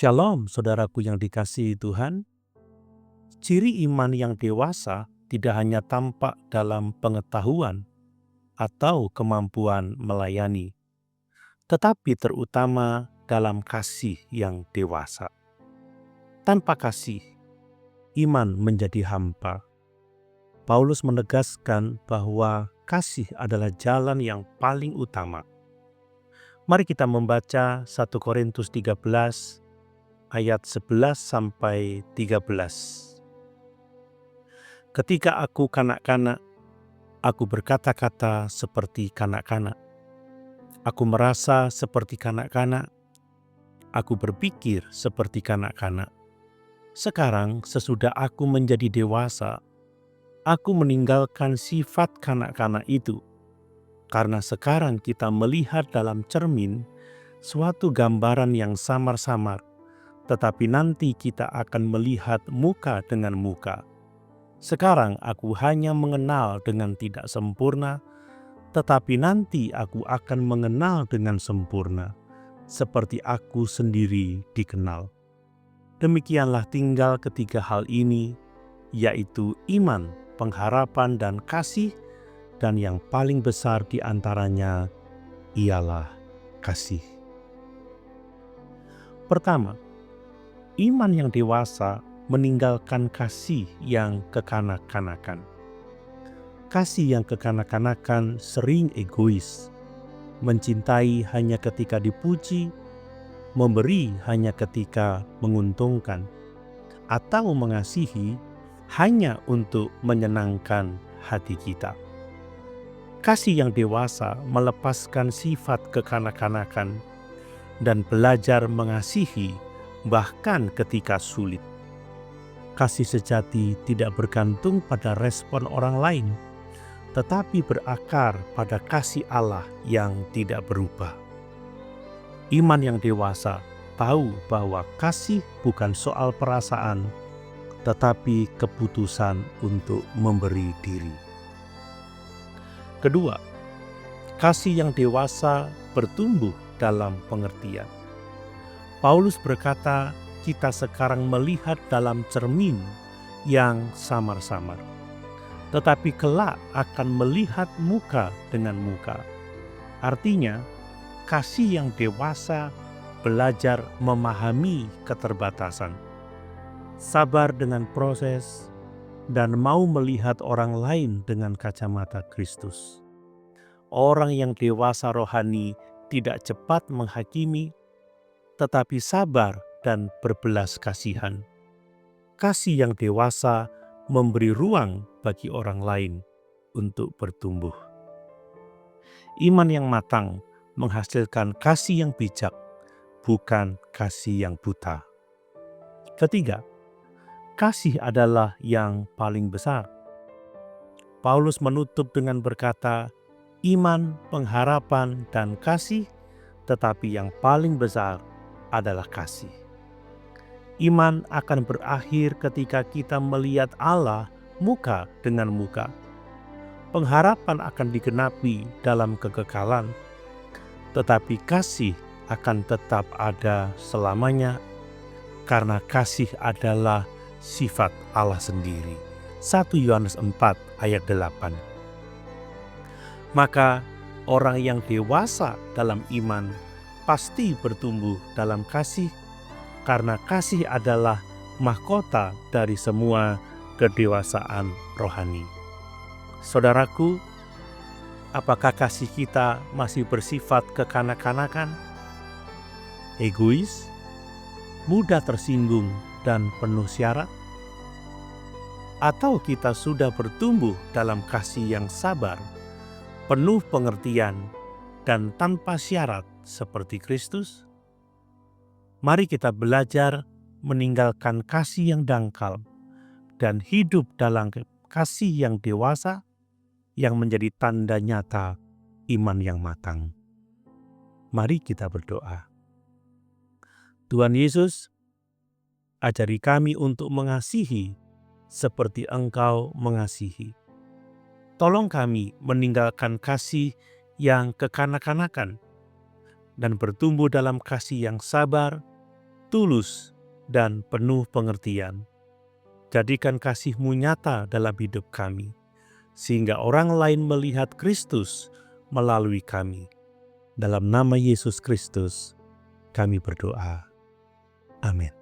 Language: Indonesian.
Shalom, saudaraku yang dikasihi Tuhan. Ciri iman yang dewasa tidak hanya tampak dalam pengetahuan atau kemampuan melayani, tetapi terutama dalam kasih yang dewasa. Tanpa kasih, iman menjadi hampa. Paulus menegaskan bahwa kasih adalah jalan yang paling utama. Mari kita membaca 1 Korintus 13 ayat 11 sampai 13. Ketika aku kanak-kanak, aku berkata-kata seperti kanak-kanak. Aku merasa seperti kanak-kanak. Aku berpikir seperti kanak-kanak. Sekarang sesudah aku menjadi dewasa, aku meninggalkan sifat kanak-kanak itu. Karena sekarang kita melihat dalam cermin suatu gambaran yang samar-samar, tetapi nanti kita akan melihat muka dengan muka. Sekarang aku hanya mengenal dengan tidak sempurna, tetapi nanti aku akan mengenal dengan sempurna, seperti aku sendiri dikenal. Demikianlah tinggal ketiga hal ini, yaitu iman, pengharapan, dan kasih, dan yang paling besar di antaranya ialah kasih. Pertama, iman yang dewasa meninggalkan kasih yang kekanak-kanakan. Kasih yang kekanak-kanakan sering egois, mencintai hanya ketika dipuji, memberi hanya ketika menguntungkan, atau mengasihi hanya untuk menyenangkan hati kita. Kasih yang dewasa melepaskan sifat kekanak-kanakan dan belajar mengasihi bahkan ketika sulit. Kasih sejati tidak bergantung pada respon orang lain, tetapi berakar pada kasih Allah yang tidak berubah. Iman yang dewasa tahu bahwa kasih bukan soal perasaan, tetapi keputusan untuk memberi diri. Kedua, kasih yang dewasa bertumbuh dalam pengertian. Paulus berkata, kita sekarang melihat dalam cermin yang samar-samar, tetapi kelak akan melihat muka dengan muka. Artinya, kasih yang dewasa belajar memahami keterbatasan, sabar dengan proses, dan mau melihat orang lain dengan kacamata Kristus. Orang yang dewasa rohani tidak cepat menghakimi, tetapi sabar dan berbelas kasihan. Kasih yang dewasa memberi ruang bagi orang lain untuk bertumbuh. Iman yang matang menghasilkan kasih yang bijak, bukan kasih yang buta. Ketiga, kasih adalah yang paling besar. Paulus menutup dengan berkata, iman, pengharapan, dan kasih, tetapi yang paling besar adalah kasih. Iman akan berakhir ketika kita melihat Allah muka dengan muka. Pengharapan akan digenapi dalam kekekalan, tetapi kasih akan tetap ada selamanya, karena kasih adalah sifat Allah sendiri. 1 Yohanes 4 ayat 8. Maka orang yang dewasa dalam iman pasti bertumbuh dalam kasih, karena kasih adalah mahkota dari semua kedewasaan rohani. Saudaraku, apakah kasih kita masih bersifat kekanak-kanakan, egois, mudah tersinggung, dan penuh syarat? Atau kita sudah bertumbuh dalam kasih yang sabar, penuh pengertian, dan tanpa syarat seperti Kristus? Mari kita belajar meninggalkan kasih yang dangkal dan hidup dalam kasih yang dewasa yang menjadi tanda nyata iman yang matang. Mari kita berdoa. Tuhan Yesus, ajari kami untuk mengasihi seperti Engkau mengasihi. Tolong kami meninggalkan kasih yang kekanak-kanakan dan bertumbuh dalam kasih yang sabar, tulus, dan penuh pengertian. Jadikan kasih-Mu nyata dalam hidup kami, sehingga orang lain melihat Kristus melalui kami. Dalam nama Yesus Kristus, kami berdoa. Amin.